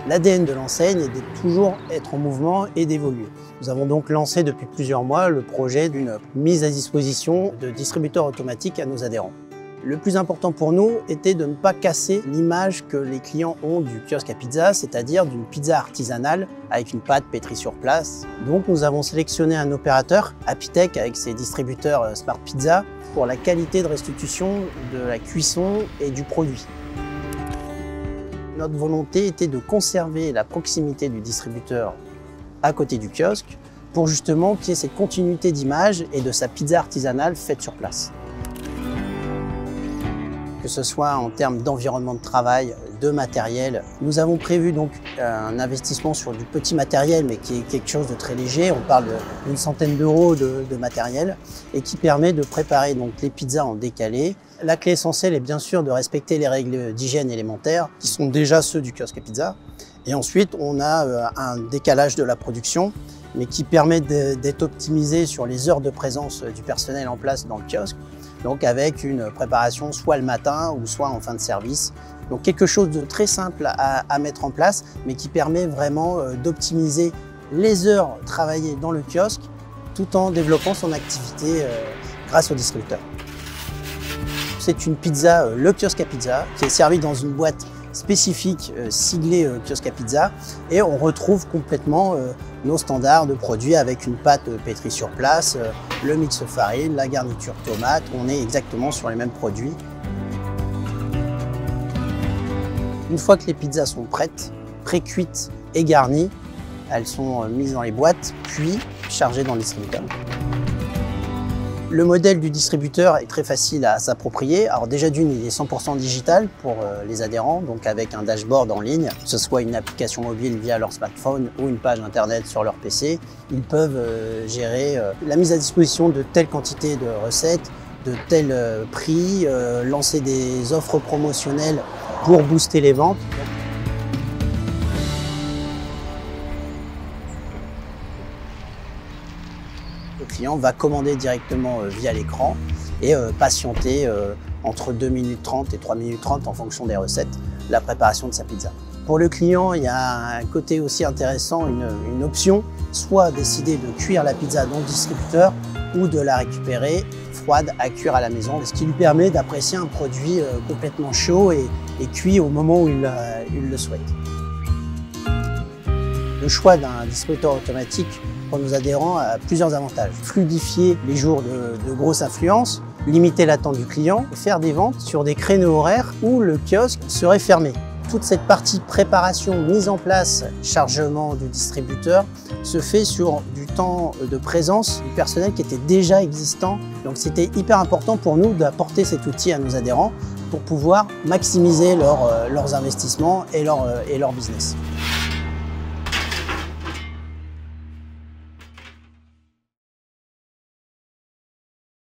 L'ADN de l'enseigne est de toujours être en mouvement et d'évoluer. Nous avons donc lancé depuis plusieurs mois le projet d'une mise à disposition de distributeurs automatiques à nos adhérents. Le plus important pour nous était de ne pas casser l'image que les clients ont du kiosque à pizza, c'est-à-dire d'une pizza artisanale avec une pâte pétrie sur place. Donc nous avons sélectionné un opérateur, Apitech, avec ses distributeurs Smart Pizza, pour la qualité de restitution de la cuisson et du produit. Notre volonté était de conserver la proximité du distributeur à côté du kiosque pour justement qu'il y ait cette continuité d'image et de sa pizza artisanale faite sur place. Que ce soit en termes d'environnement de travail, de matériel. Nous avons prévu donc un investissement sur du petit matériel, mais qui est quelque chose de très léger. On parle d'une centaine d'euros de matériel et qui permet de préparer donc les pizzas en décalé. La clé essentielle est bien sûr de respecter les règles d'hygiène élémentaires, qui sont déjà ceux du kiosque à pizza. Et ensuite, on a un décalage de la production, mais qui permet d'être optimisé sur les heures de présence du personnel en place dans le kiosque. Donc avec une préparation soit le matin ou soit en fin de service. Donc quelque chose de très simple à mettre en place, mais qui permet vraiment d'optimiser les heures travaillées dans le kiosque tout en développant son activité grâce au distributeur. C'est une pizza, le kiosque à pizza, qui est servie dans une boîte spécifique siglée kiosque à pizza, et on retrouve complètement nos standards de produits avec une pâte pétrie sur place, le mix farine, la garniture tomate. On est exactement sur les mêmes produits. Une fois que les pizzas sont prêtes, pré-cuites et garnies, elles sont mises dans les boîtes, puis chargées dans le distributeur. Le modèle du distributeur est très facile à s'approprier. Alors déjà d'une, il est 100% digital pour les adhérents, donc avec un dashboard en ligne, que ce soit une application mobile via leur smartphone ou une page internet sur leur PC. Ils peuvent gérer la mise à disposition de telle quantité de recettes, de tel prix, lancer des offres promotionnelles pour booster les ventes. Le client va commander directement via l'écran et patienter entre 2 minutes 30 et 3 minutes 30 en fonction des recettes, la préparation de sa pizza. Pour le client, il y a un côté aussi intéressant, une option, soit décider de cuire la pizza dans le distributeur ou de la récupérer froide à cuire à la maison, ce qui lui permet d'apprécier un produit complètement chaud et cuit au moment où il le souhaite. Le choix d'un distributeur automatique pour nos adhérents a plusieurs avantages. Fluidifier les jours de grosse affluence, limiter l'attente du client, faire des ventes sur des créneaux horaires où le kiosque serait fermé. Toute cette partie préparation, mise en place, chargement du distributeur se fait sur du temps de présence du personnel qui était déjà existant. Donc c'était hyper important pour nous d'apporter cet outil à nos adhérents pour pouvoir maximiser leurs investissements et leur business.